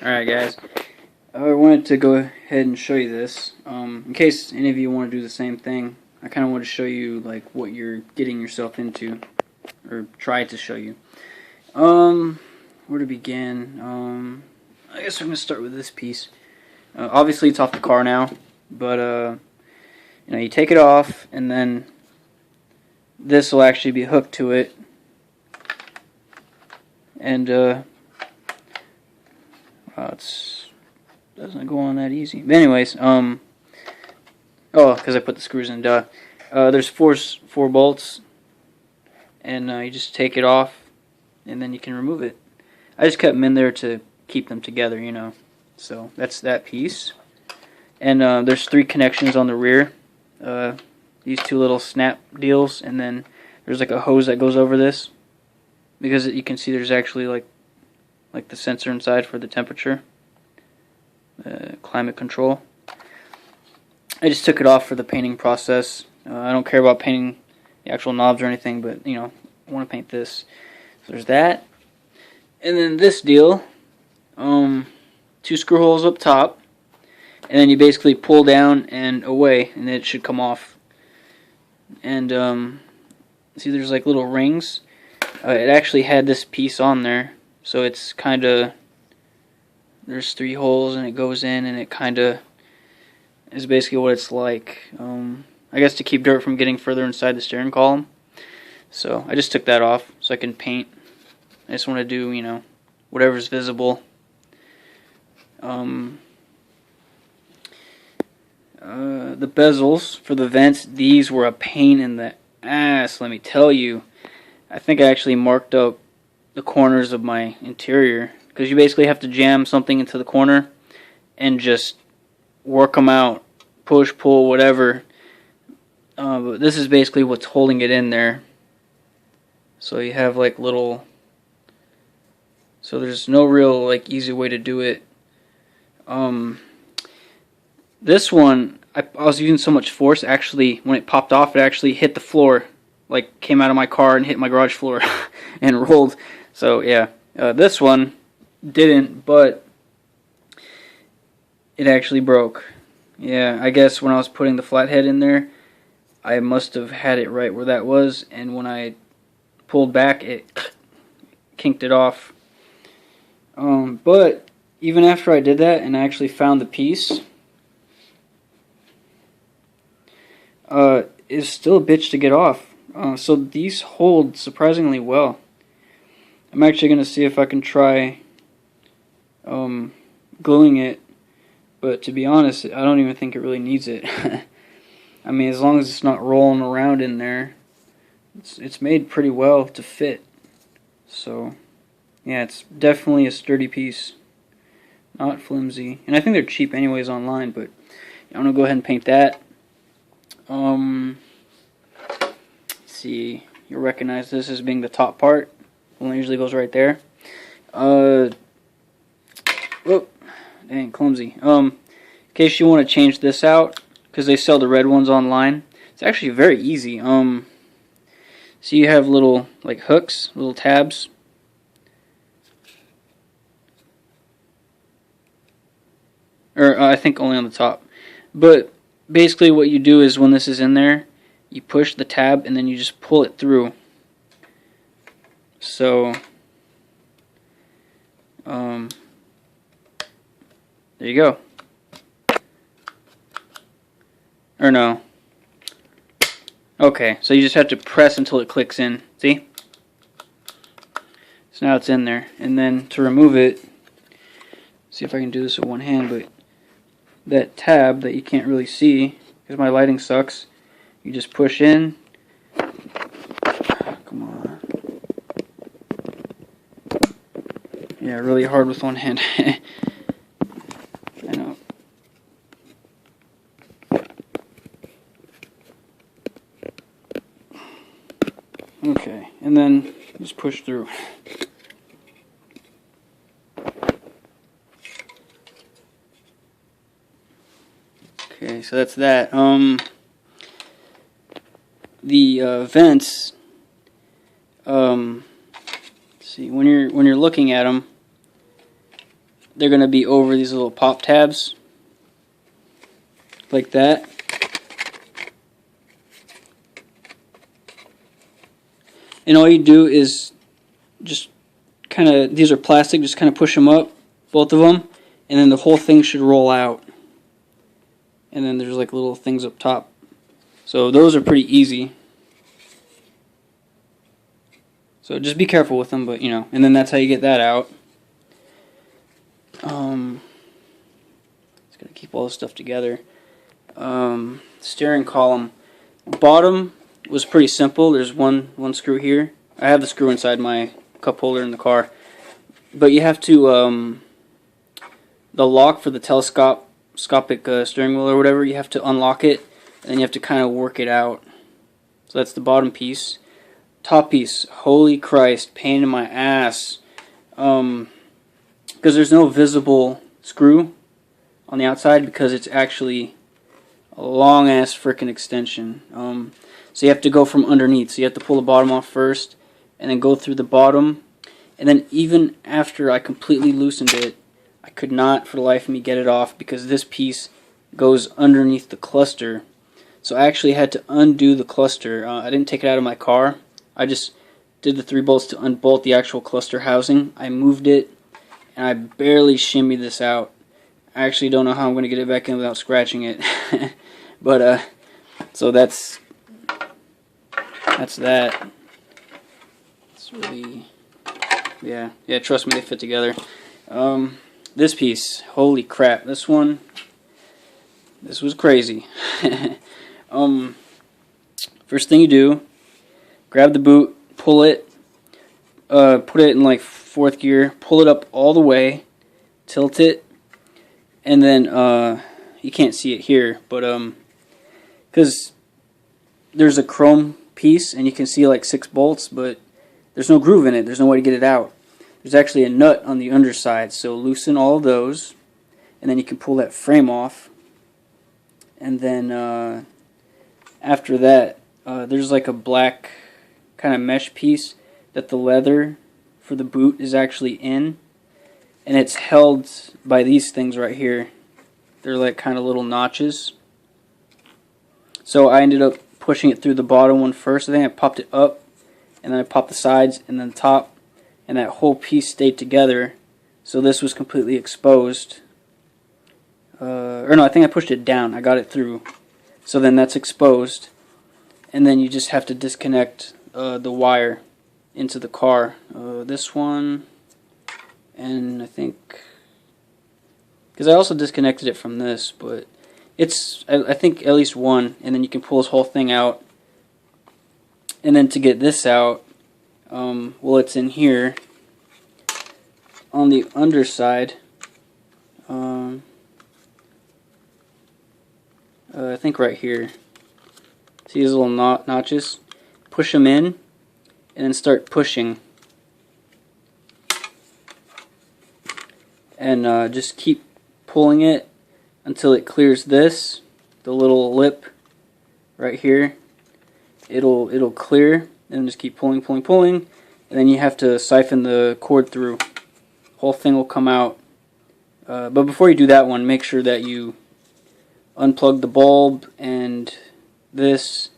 Alright guys, I wanted to go ahead and show you this. In case any of you want to do the same thing, I kind of want to show you like what you're getting yourself into, or try to show you. Where to begin? I guess I'm going to start with this piece. Obviously it's off the car now, but you take it off and then this will actually be hooked to it, and it doesn't go on that easy. But anyways, oh, because I put the screws in. There's four bolts, and you just take it off, and then you can remove it. I just kept them in there to keep them together, you know. So that's that piece. And there's 3 connections on the rear. These 2 little snap deals, and then there's like a hose that goes over this, because you can see there's actually like the sensor inside for the temperature, climate control. I just took it off for the painting process. I don't care about painting the actual knobs or anything, but you know, I want to paint this. So there's that, and then this deal, 2 screw holes up top, and then you basically pull down and away, and it should come off. And see, there's like little rings. It actually had this piece on there, so it's kind of, there's 3 holes and it goes in, and it kind of is basically what it's like. I guess to keep dirt from getting further inside the steering column. So I just took that off so I can paint. I just want to do, you know, whatever's visible. The bezels for the vents, these were a pain in the ass, let me tell you. I think I actually marked up the corners of my interior, because you basically have to jam something into the corner and just work them out, push, pull, whatever. But this is basically what's holding it in there. So you have like little, so there's no real like easy way to do it. This one, I was using so much force, actually when it popped off, it actually hit the floor, like came out of my car and hit my garage floor and rolled. So yeah, this one didn't, but it actually broke. Yeah, I guess when I was putting the flathead in there, I must have had it right where that was, and when I pulled back, it kinked it off. But even after I did that and I actually found the piece, it's still a bitch to get off. So these hold surprisingly well. I'm actually going to see if I can try gluing it, but to be honest, I don't even think it really needs it. I mean, as long as it's not rolling around in there, it's made pretty well to fit. So yeah, it's definitely a sturdy piece, not flimsy. And I think they're cheap anyways online, but I'm going to go ahead and paint that. Let's see, you'll recognize this as being the top part. The one usually goes right there. Whoop, dang, clumsy. In case you want to change this out, because they sell the red ones online, it's actually very easy. So you have little like hooks, little tabs. Or I think only on the top. But basically what you do is when this is in there, you push the tab and then you just pull it through. So there you go. Or no. Okay, so you just have to press until it clicks in. See? So now it's in there. And then to remove it, see if I can do this with one hand, but that tab that you can't really see because my lighting sucks, you just push in. Come on. Yeah, really hard with one hand. I know. Okay, and then just push through. Okay, so that's that. The vents. See, when you're looking at them, they're going to be over these little pop tabs, like that. And all you do is just kind of, these are plastic, just kind of push them up, both of them, and then the whole thing should roll out. And then there's like little things up top. So those are pretty easy. So just be careful with them, but you know, and then that's how you get that out. Just gotta keep all this stuff together. Steering column. Bottom was pretty simple. There's one screw here. I have the screw inside my cup holder in the car. But you have to, the lock for the telescopic steering wheel or whatever, you have to unlock it, and then you have to kind of work it out. So that's the bottom piece. Top piece, holy Christ, pain in my ass. Because there's no visible screw on the outside because it's actually a long ass freaking extension. So you have to go from underneath. So you have to pull the bottom off first and then go through the bottom. And then even after I completely loosened it, I could not for the life of me get it off because this piece goes underneath the cluster. So I actually had to undo the cluster. I didn't take it out of my car. I just did the 3 bolts to unbolt the actual cluster housing. I moved it, and I barely shimmied this out. I actually don't know how I'm going to get it back in without scratching it. But, so that's that. It's really, yeah, trust me, they fit together. This piece, holy crap, this was crazy. First thing you do, grab the boot, pull it, put it in like 4th gear, pull it up all the way, tilt it, and then you can't see it here, but because there's a chrome piece and you can see like 6 bolts, but there's no groove in it, there's no way to get it out. There's actually a nut on the underside, so loosen all of those, and then you can pull that frame off, and then after that there's like a black kind of mesh piece that the leather for the boot is actually in, and it's held by these things right here. They're like kind of little notches. So I ended up pushing it through the bottom one first. I think I popped it up, and then I popped the sides and then the top, and that whole piece stayed together. So this was completely exposed. Or no, I think I pushed it down. I got it through. So then that's exposed, and then you just have to disconnect the wire into the car. This one, and I think, because I also disconnected it from this, but it's, I think at least one, and then you can pull this whole thing out. And then to get this out, well, it's in here on the underside. I think right here. See these little notches? Push them in, and then start pushing. And just keep pulling it until it clears this, the little lip right here. It'll clear, and just keep pulling, and then you have to siphon the cord through. Whole thing will come out. But before you do that one, make sure that you unplug the bulb and this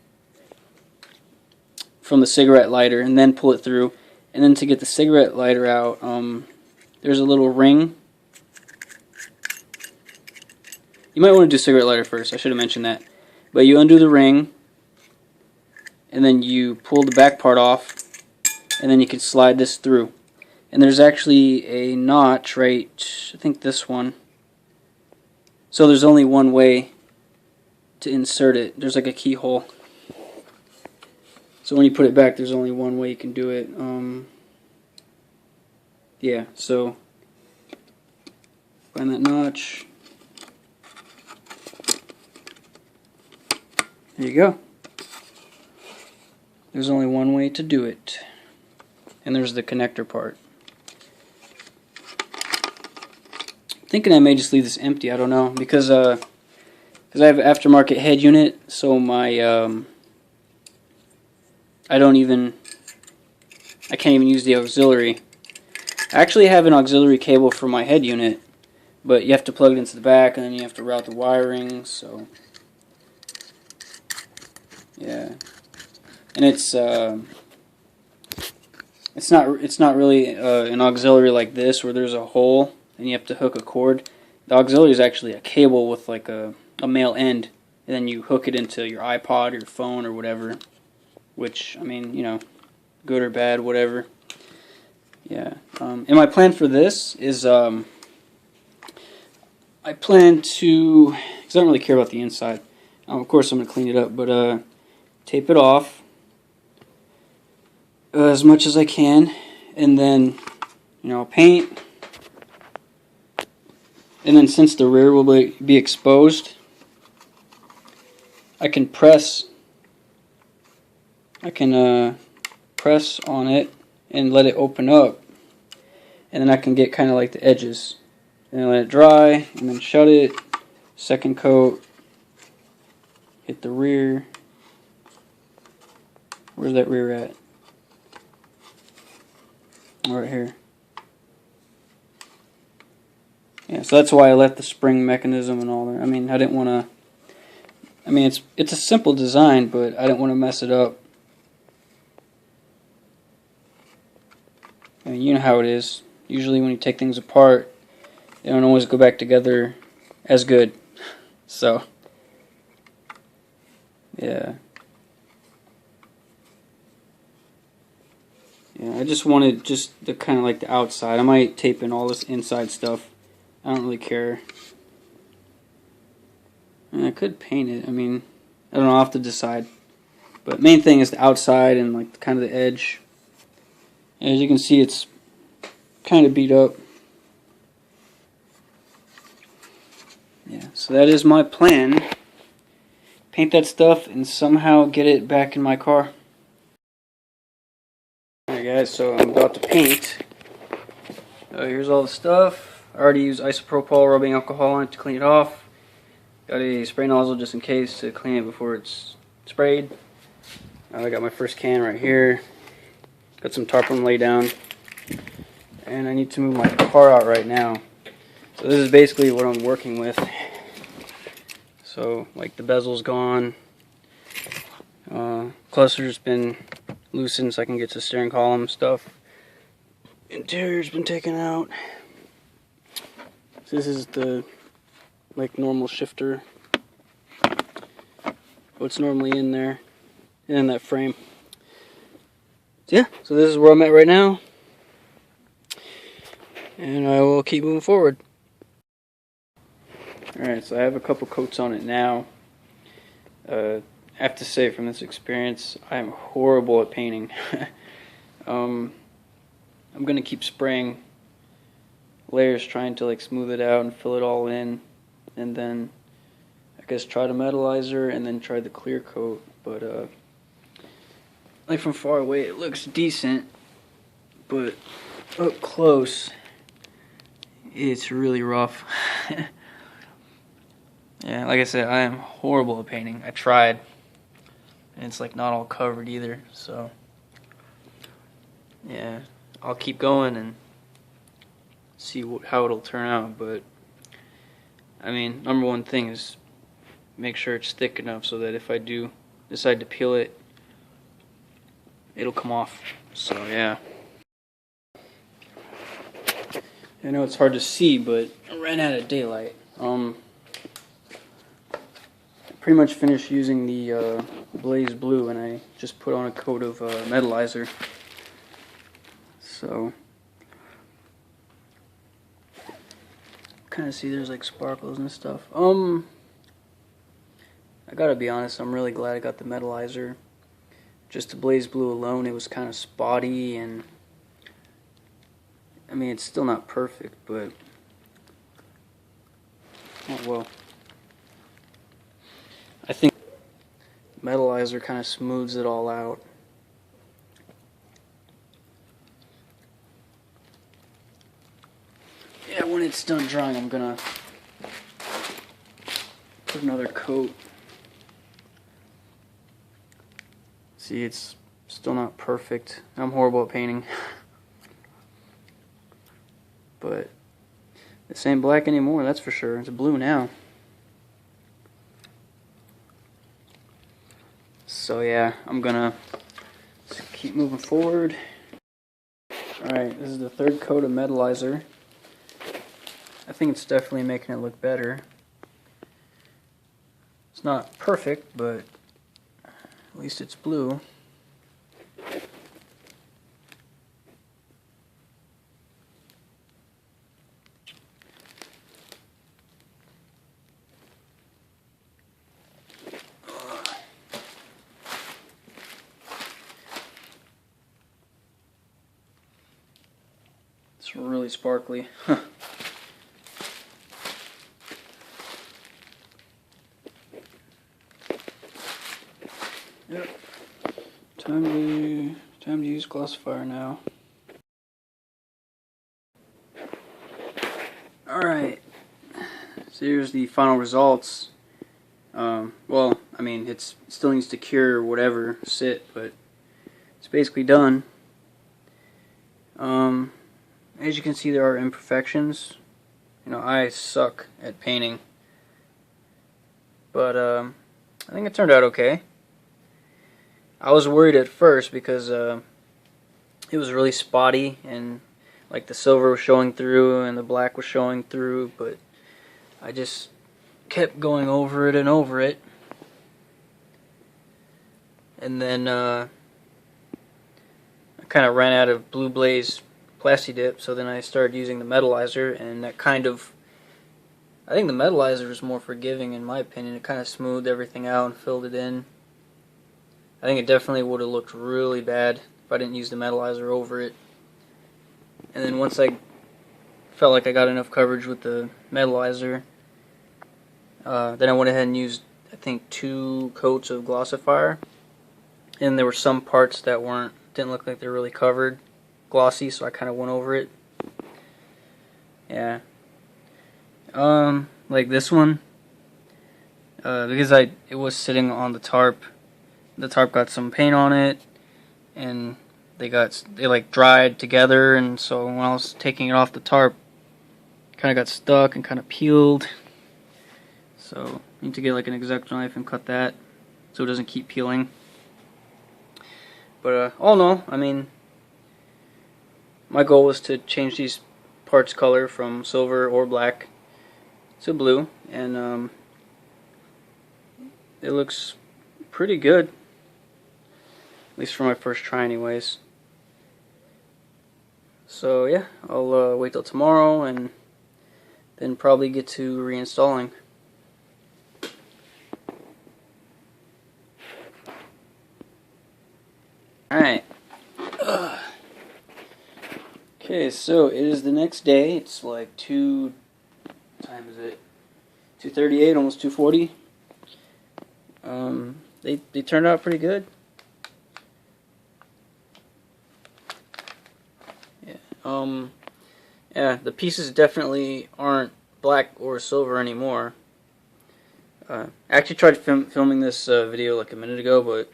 from the cigarette lighter, and then pull it through. And then to get the cigarette lighter out, there's a little ring. You might want to do cigarette lighter first. I should have mentioned that. But you undo the ring, and then you pull the back part off, and then you can slide this through. And there's actually a notch right, I think this one. So there's only one way to insert it. There's like a keyhole. So when you put it back, there's only one way you can do it. Yeah, so find that notch. There you go. There's only one way to do it. And there's the connector part. Thinking I may just leave this empty, I don't know, because I have an aftermarket head unit, so my I can't even use the auxiliary. I actually have an auxiliary cable for my head unit, but you have to plug it into the back, and then you have to route the wiring. So yeah, and it's not really an auxiliary like this where there's a hole and you have to hook a cord. The auxiliary is actually a cable with like a male end, and then you hook it into your iPod or your phone or whatever. Which, I mean, you know, good or bad, whatever. Yeah. And my plan for this is I plan to, because I don't really care about the inside. Of course, I'm going to clean it up, but tape it off as much as I can, and then, you know, paint. And then since the rear will be exposed, I can press on it and let it open up, and then I can get kind of like the edges, and then let it dry, and then shut it, second coat, hit the rear. Where's that rear at? Right here. Yeah, so that's why I left the spring mechanism and all that. I mean, I didn't want to, I mean, it's a simple design, but I didn't want to mess it up. I mean, you know how it is. Usually when you take things apart, they don't always go back together as good. So, yeah. Yeah, I just wanted just the kind of like the outside. I might tape in all this inside stuff. I don't really care. And I could paint it. I mean, I don't know. I'll have to decide. But main thing is the outside and like kind of the edge. As you can see, it's kind of beat up. Yeah, so that is my plan. Paint that stuff and somehow get it back in my car. Alright guys, so I'm about to paint. Here's all the stuff. I already used isopropyl rubbing alcohol on it to clean it off. Got a spray nozzle just in case to clean it before it's sprayed. I got my first can right here. Got some tarpaulin laid down. And I need to move my car out right now. So this is basically what I'm working with. So like the bezel's gone. Cluster's been loosened so I can get to steering column stuff. Interior's been taken out. This is the like normal shifter. What's normally in there, in that frame. So yeah, so this is where I'm at right now. And I will keep moving forward. Alright, so I have a couple coats on it now. I have to say from this experience, I am horrible at painting. I'm going to keep spraying layers, trying to like smooth it out and fill it all in. And then I guess try the metallizer and then try the clear coat. But like from far away it looks decent, but up close it's really rough. Yeah, like I said, I am horrible at painting. I tried, and it's like not all covered either. So yeah, I'll keep going and see how it'll turn out. But I mean, number one thing is make sure it's thick enough so that if I do decide to peel it, it'll come off. So yeah. I know it's hard to see, but I ran out of daylight. Pretty much finished using the Blaze Blue, and I just put on a coat of metalizer. So kind of see there's like sparkles and stuff. I gotta be honest, I'm really glad I got the metalizer. Just the Blaze Blue alone, it was kind of spotty, and I mean, it's still not perfect, but oh well. I think metalizer kind of smooths it all out. Yeah, when it's done drying, I'm gonna put another coat. See, it's still not perfect. I'm horrible at painting. But This ain't black anymore, that's for sure. It's blue now. So yeah, I'm gonna just keep moving forward. Alright, this is the third coat of metallizer. I think it's definitely making it look better. It's not perfect, but at least it's blue. It's really sparkly. Yep. Time to use glossifier now. Alright. So here's the final results. Well, I mean, it still needs to cure or whatever, sit, but it's basically done. As you can see, there are imperfections. You know, I suck at painting, but I think it turned out okay. I was worried at first because it was really spotty, and like the silver was showing through and the black was showing through, but I just kept going over it and over it. And then I kind of ran out of Blue Blaze Plasti dip, so then I started using the metalizer, and that kind of, I think the metalizer is more forgiving in my opinion. It kind of smoothed everything out and filled it in. I think it definitely would have looked really bad if I didn't use the metalizer over it. And then once I felt like I got enough coverage with the metalizer, then I went ahead and used, I think, 2 coats of glossifier. And there were some parts that didn't look like they were really covered, glossy, so I kind of went over it. Yeah. Like this one, because it was sitting on the tarp. The tarp got some paint on it, and they like dried together, and so when I was taking it off the tarp, it kind of got stuck and kind of peeled. So I need to get like an X-Acto knife and cut that so it doesn't keep peeling. But all in all, I mean, my goal was to change these parts color from silver or black to blue, and it looks pretty good, at least for my first try anyways. So yeah, I'll wait till tomorrow and then probably get to reinstalling. Alright. Okay, so it is the next day. It's like what time is it? 2:38, almost 2:40. They turned out pretty good. Yeah. Yeah, the pieces definitely aren't black or silver anymore. I actually tried filming this video like a minute ago, but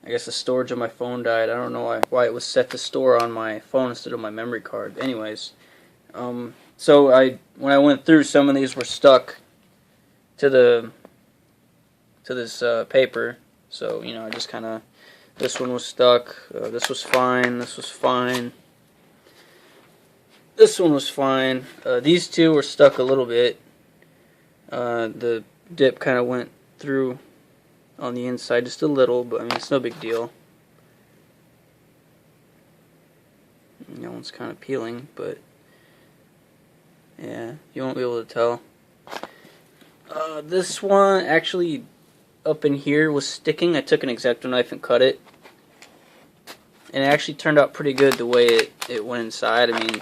I guess the storage on my phone died. I don't know why it was set to store on my phone instead of my memory card. Anyways, so when I went through, some of these were stuck to this paper. So you know, I just kind of, this one was stuck. This was fine. This was fine. This one was fine. These two were stuck a little bit. The dip kind of went through on the inside just a little, but I mean, it's no big deal. That one's kind of peeling, but yeah, you won't be able to tell. This one actually up in here was sticking. I took an X-Acto knife and cut it, and it actually turned out pretty good the way it went inside. I mean,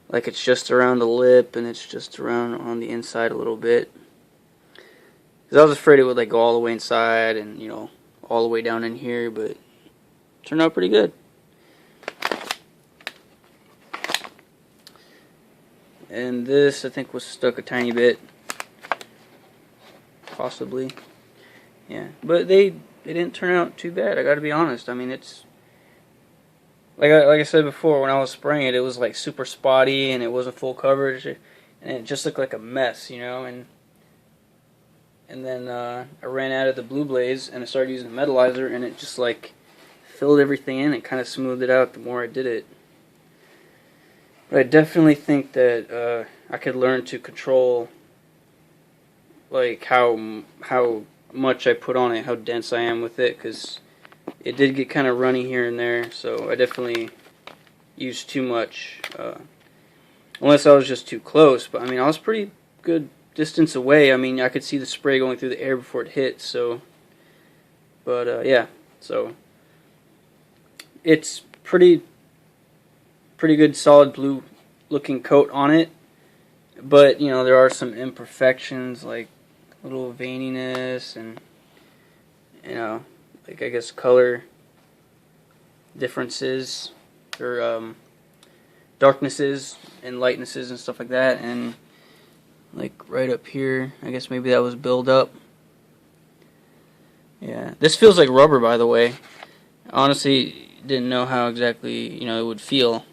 like, it's just around the lip and it's just around on the inside a little bit. Because I was afraid it would like go all the way inside and, you know, all the way down in here, but it turned out pretty good. And this, I think, was stuck a tiny bit, possibly. Yeah, but they didn't turn out too bad. I got to be honest. I mean, it's like I said before, when I was spraying it, it was like super spotty and it wasn't full coverage. and it just looked like a mess, you know. And then I ran out of the blue blaze and I started using the metallizer, and it just like filled everything in and kind of smoothed it out the more I did it. But I definitely think that I could learn to control like how much I put on it, how dense I am with it, because it did get kind of runny here and there, so I definitely used too much, unless I was just too close. But I mean, I was pretty good distance away. I mean, I could see the spray going through the air before it hit, so, but yeah, so it's pretty good solid blue looking coat on it, but you know, there are some imperfections, like little veininess and, you know, like I guess color differences, or darknesses and lightnesses and stuff like that. And like right up here, I guess maybe that was build up. Yeah, this feels like rubber, by the way. Honestly, didn't know how exactly, you know, it would feel.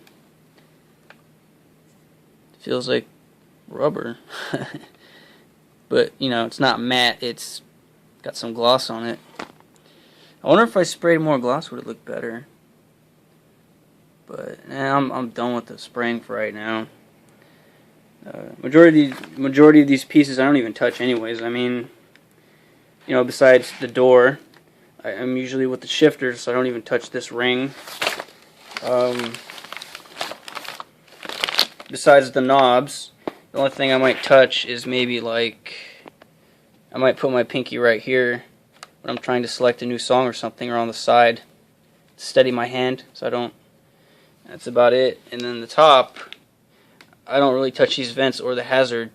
It feels like rubber. But, you know, it's not matte, it's got some gloss on it. I wonder if I sprayed more gloss, would it look better? But nah, I'm done with the spraying for right now. Majority of these pieces I don't even touch anyways. I mean, you know, besides the door, I'm usually with the shifter, so I don't even touch this ring. Besides the knobs, the only thing I might touch is maybe like, I might put my pinky right here when I'm trying to select a new song or something, or on the side to steady my hand so I don't. That's about it. And then the top, I don't really touch these vents or the hazard.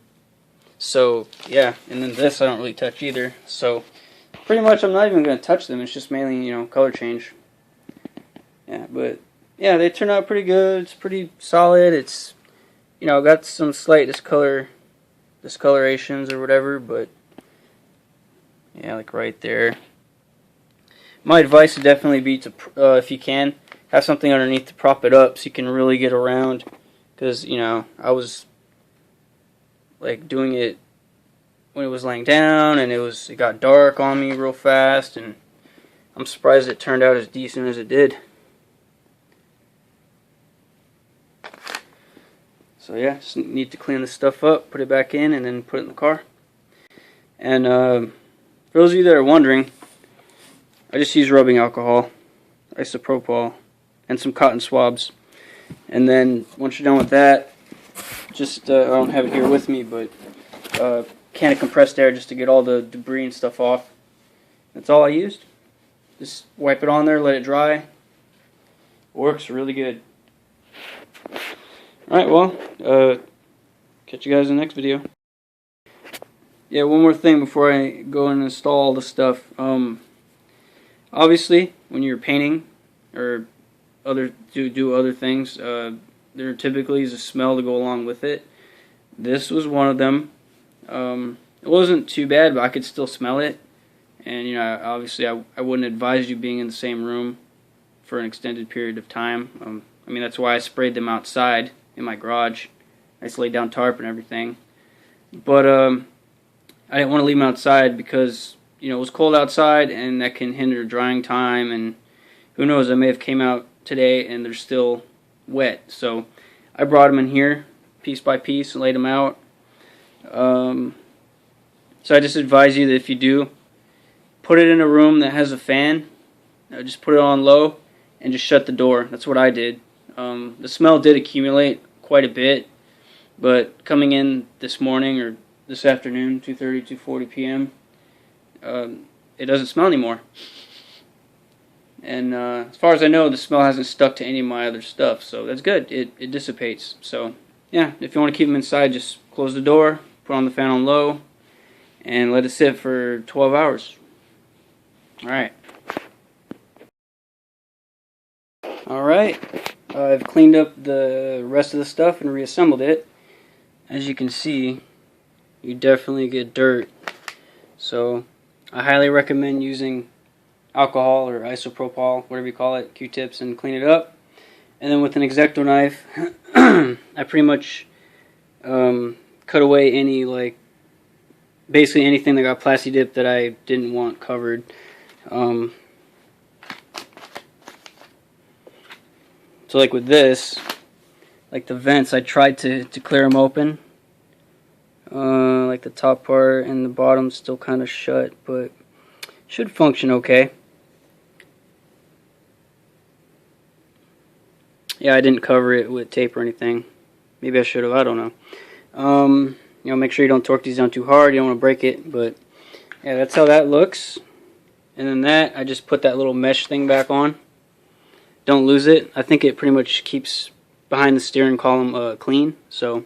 So yeah, and then this I don't really touch either. So pretty much I'm not even going to touch them. It's just mainly, you know, color change. Yeah, but yeah, they turn out pretty good. It's pretty solid. It's, you know, got some slight discolorations or whatever, but yeah, like right there. My advice would definitely be to, if you can, have something underneath to prop it up so you can really get around. Because, you know, I was like doing it when it was laying down, and it got dark on me real fast, and I'm surprised it turned out as decent as it did. So yeah, just need to clean this stuff up, put it back in, and then put it in the car. And for those of you that are wondering, I just use rubbing alcohol, isopropyl, and some cotton swabs. And then once you're done with that, just I don't have it here with me, but can of compressed air just to get all the debris and stuff off. That's all I used. Just wipe it on there, let it dry. Works really good. Alright, well, catch you guys in the next video. Yeah, one more thing before I go and install all the stuff. Obviously, when you're painting or do other things, there typically is a smell to go along with it. This was one of them. It wasn't too bad, but I could still smell it. And, you know, obviously I wouldn't advise you being in the same room for an extended period of time. I mean, that's why I sprayed them outside in my garage. I just laid down tarp and everything. But I didn't want to leave them outside because, you know, it was cold outside, and that can hinder drying time. And who knows, I may have came out today and they're still wet. So I brought them in here piece by piece and laid them out. So I just advise you that if you do, put it in a room that has a fan. Just put it on low and just shut the door. That's what I did. The smell did accumulate quite a bit, but coming in this morning or this afternoon, 2:30, 2:40 p.m., it doesn't smell anymore. And as far as I know, the smell hasn't stuck to any of my other stuff, so that's good. It dissipates. So yeah, if you want to keep them inside, just close the door, put on the fan on low, and let it sit for 12 hours. Alright. Alright, I've cleaned up the rest of the stuff and reassembled it. As you can see, you definitely get dirt. So I highly recommend using alcohol or isopropyl, whatever you call it, Q-tips, and clean it up. And then with an X-Acto knife, I pretty much cut away any, like, basically anything that got Plasti dip that I didn't want covered. So like with this, like the vents, I tried to clear them open. Like the top part and the bottom's still kind of shut, but should function okay. Yeah, I didn't cover it with tape or anything. Maybe I should have, I don't know. You know, make sure you don't torque these down too hard. You don't want to break it, but yeah, that's how that looks. And then that, I just put that little mesh thing back on. Don't lose it. I think it pretty much keeps behind the steering column clean, so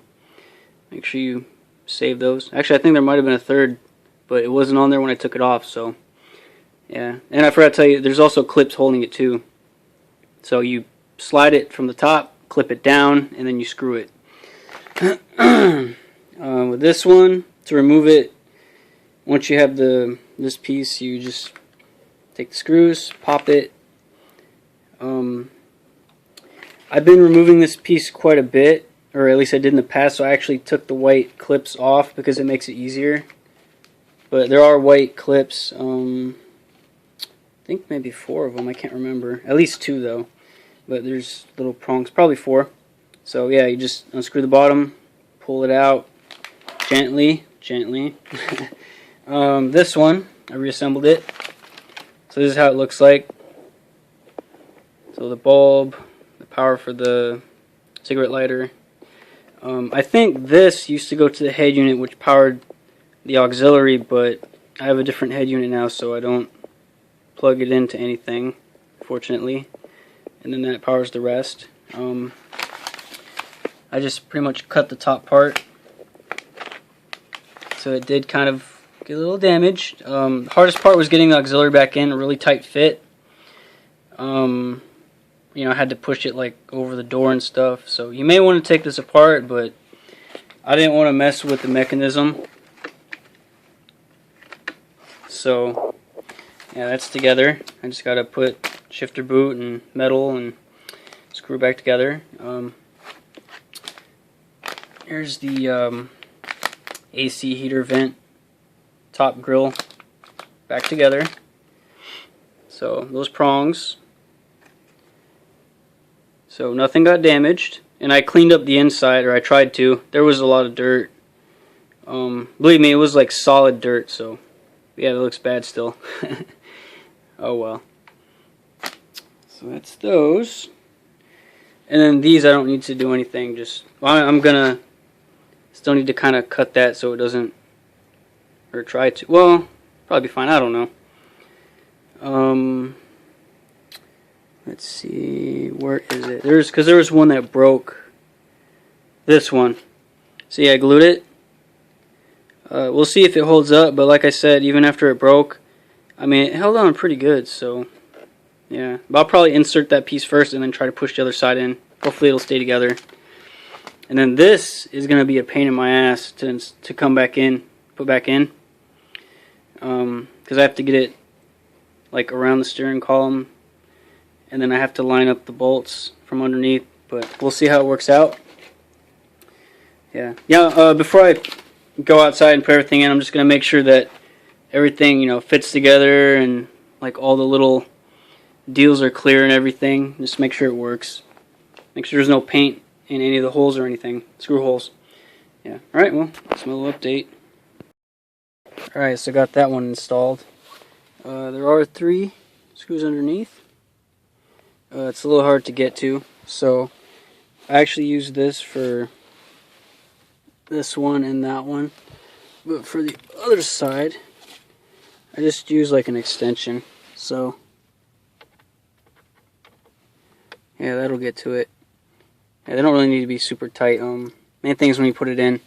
make sure you save those. Actually, I think there might have been a third, but it wasn't on there when I took it off, so yeah. And I forgot to tell you, there's also clips holding it too. So you slide it from the top, clip it down, and then you screw it. With this one, to remove it, once you have this piece, you just take the screws, pop it. I've been removing this piece quite a bit, or at least I did in the past, so I actually took the white clips off because it makes it easier. But there are white clips, I think maybe 4 of them, I can't remember. At least 2 though, but there's little prongs, probably 4. So yeah, you just unscrew the bottom, pull it out gently. This one, I reassembled it. So this is how it looks like. So the bulb, the power for the cigarette lighter. I think this used to go to the head unit, which powered the auxiliary, but I have a different head unit now, so I don't plug it into anything, fortunately. And then that powers the rest. I just pretty much cut the top part, so it did kind of get a little damaged. Hardest part was getting the auxiliary back in, a really tight fit. You know, I had to push it like over the door and stuff, so you may want to take this apart, but I didn't want to mess with the mechanism. So yeah, that's together. I just gotta put shifter boot and metal and screw back together. Here's the AC heater vent top grill back together. So those prongs. So nothing got damaged, and I cleaned up the inside, or I tried to. There was a lot of dirt. Believe me, it was like solid dirt, so yeah, it looks bad still. Oh well. So that's those. And then these I don't need to do anything, just, well, I'm gonna still need to kind of cut that so it doesn't, or try to, well, probably be fine, I don't know. Let's see, where is it? Because there was one that broke. This one. See, I glued it. We'll see if it holds up, but like I said, even after it broke, I mean, it held on pretty good, so yeah. But I'll probably insert that piece first and then try to push the other side in. Hopefully it'll stay together. And then this is going to be a pain in my ass to come back in, put back in. Because I have to get it like around the steering column, and then I have to line up the bolts from underneath, but we'll see how it works out. Yeah. Before I go outside and put everything in, I'm just going to make sure that everything, you know, fits together, and like all the little deals are clear and everything. Just make sure it works. Make sure there's no paint in any of the holes or anything. Screw holes. Yeah. Alright, well, that's my little update. Alright, so got that one installed. There are 3 screws underneath. It's a little hard to get to, so I actually use this for this one and that one. But for the other side, I just use like an extension. So yeah, that'll get to it. Yeah, they don't really need to be super tight. Main thing is when you put it in,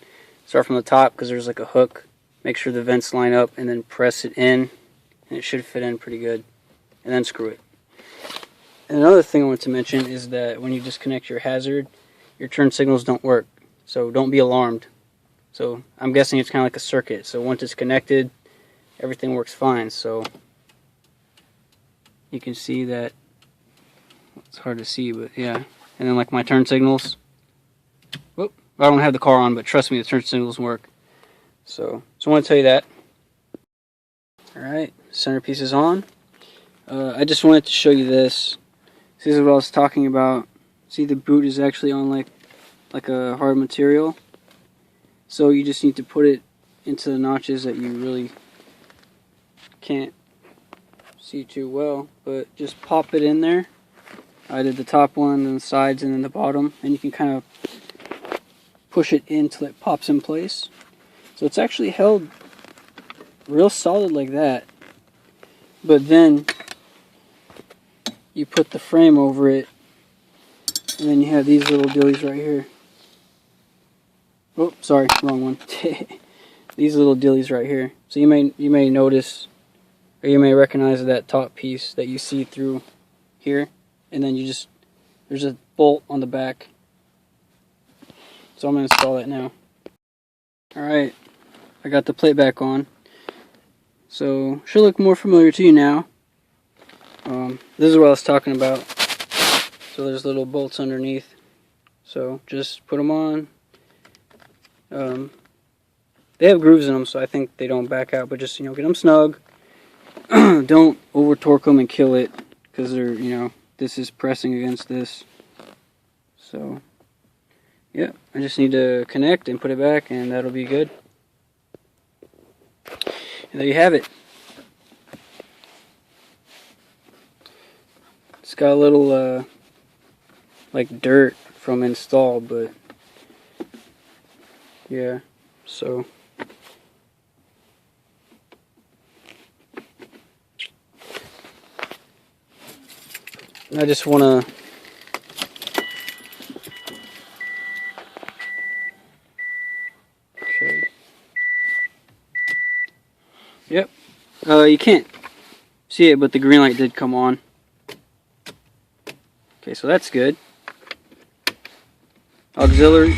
start from the top because there's like a hook. Make sure the vents line up and then press it in, and it should fit in pretty good. And then screw it. And another thing I want to mention is that when you disconnect your hazard, your turn signals don't work. So don't be alarmed. So I'm guessing it's kind of like a circuit. So once it's connected, everything works fine. So you can see that, it's hard to see, but yeah. And then like my turn signals, whoop, I don't have the car on, but trust me, the turn signals work. So I want to tell you that. Alright, centerpiece is on. I just wanted to show you this. This is what I was talking about. See, the boot is actually on like a hard material. So you just need to put it into the notches that you really can't see too well. But just pop it in there. I did the top one, then the sides, and then the bottom. And you can kind of push it in till it pops in place. So it's actually held real solid like that. But then you put the frame over it, and then you have these little dillies right here. Oh, sorry, wrong one. These little dillies right here. So you may notice, or you may recognize that top piece that you see through here, and then there's a bolt on the back. So I'm going to install that now. Alright, I got the plate back on. So, should look more familiar to you now. This is what I was talking about. So there's little bolts underneath. So just put them on. They have grooves in them, so I think they don't back out. But just, get them snug. Don't over torque them and kill it, because they're, this is pressing against this. So, yeah, I just need to connect and put it back, and that'll be good. And there you have it. It's got a little, like dirt from install, but yeah, so I just want to Yep. You can't see it, but the green light did come on. Okay, so that's good. Auxiliary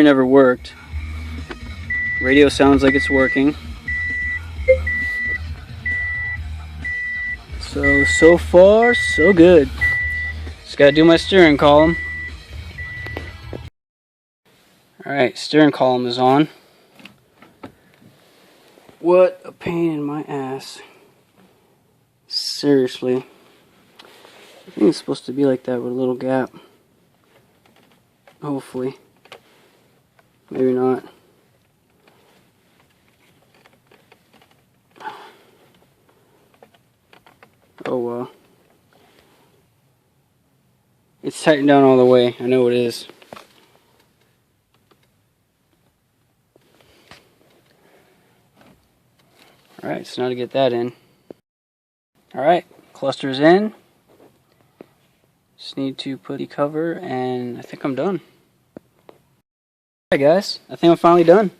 never worked. Radio sounds like it's working. So far, so good. Just gotta do my steering column. Alright, steering column is on. What a pain in my ass. Seriously. I think it's supposed to be like that with a little gap. Hopefully. Maybe not. Oh well. It's tightened down all the way. I know it is. Alright, so now to get that in. Alright, cluster's in. Just need to put the cover, and I think I'm done. Alright guys, I think I'm finally done.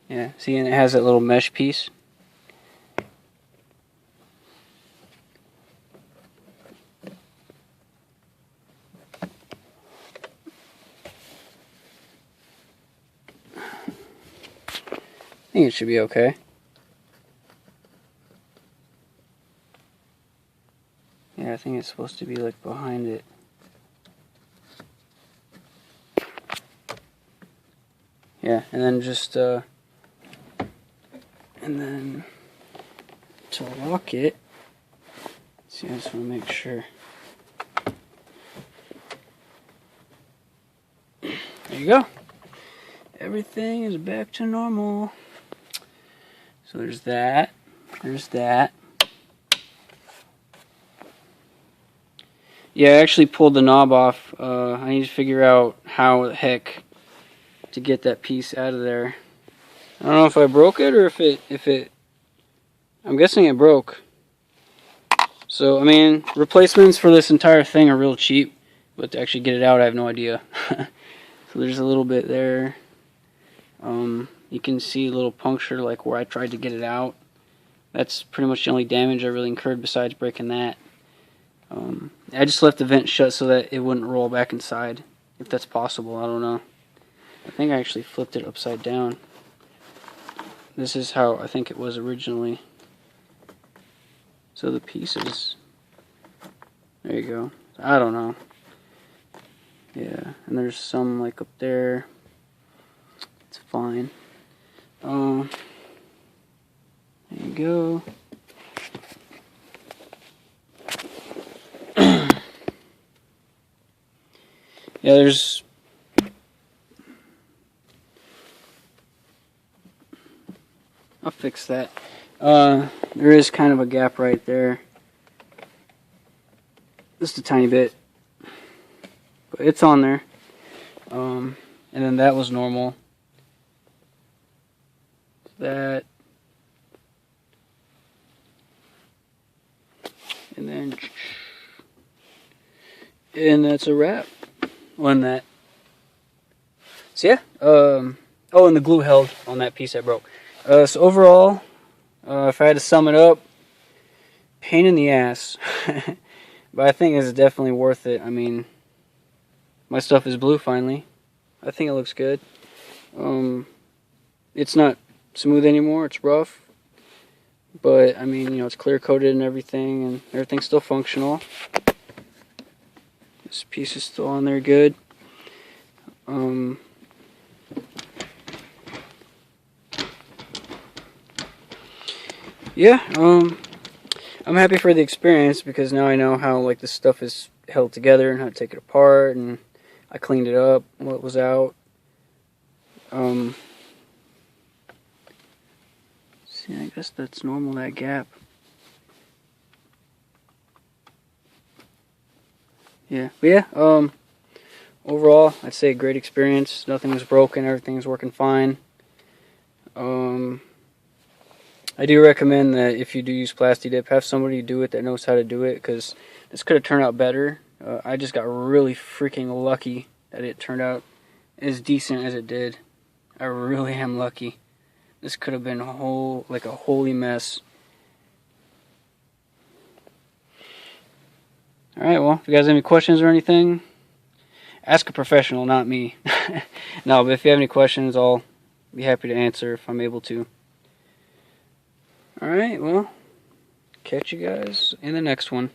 Yeah, see, and it has that little mesh piece. I think it should be okay. Yeah, I think it's supposed to be like behind it. Yeah, and then just and then to lock it, see, I just want to make sure. There you go. Everything is back to normal. So there's that. There's that. Yeah, I actually pulled the knob off. I need to figure out how the heck to get that piece out of there. I don't know if I broke it or if it I'm guessing it broke. So, I mean, replacements for this entire thing are real cheap, but to actually get it out, I have no idea. So there's a little bit there. You can see a little puncture like where I tried to get it out. That's pretty much the only damage I really incurred besides breaking that. I just left the vent shut so that it wouldn't roll back inside, if that's possible. I don't know. I think I actually flipped it upside down. This is how I think it was originally. So the pieces, there you go. I don't know. Yeah, and there's some like up there. It's fine. There you go. Yeah, there's I'll fix that. There is kind of a gap right there. Just a tiny bit. But it's on there. And then that was normal. That. And that's a wrap on that. So yeah. Oh, and the glue held on that piece I broke. So overall, if I had to sum it up, pain in the ass. But I think it's definitely worth it. I mean, my stuff is blue finally. I think it looks good. It's not smooth anymore. It's rough. But, I mean, you know, it's clear coated and everything. And everything's still functional. This piece is still on there good. Yeah, I'm happy for the experience because now I know how like this stuff is held together and how to take it apart, and I cleaned it up, what was out. See, I guess that's normal, that gap. Yeah, but yeah, overall, I'd say a great experience. Nothing was broken, everything was working fine. I do recommend that if you do use Plasti dip, have somebody do it that knows how to do it, because this could have turned out better. I just got really freaking lucky that it turned out as decent as it did. I really am lucky. This could have been a holy mess. Alright, well, if you guys have any questions or anything, ask a professional, not me. No, but if you have any questions, I'll be happy to answer if I'm able to. Alright, well, catch you guys in the next one.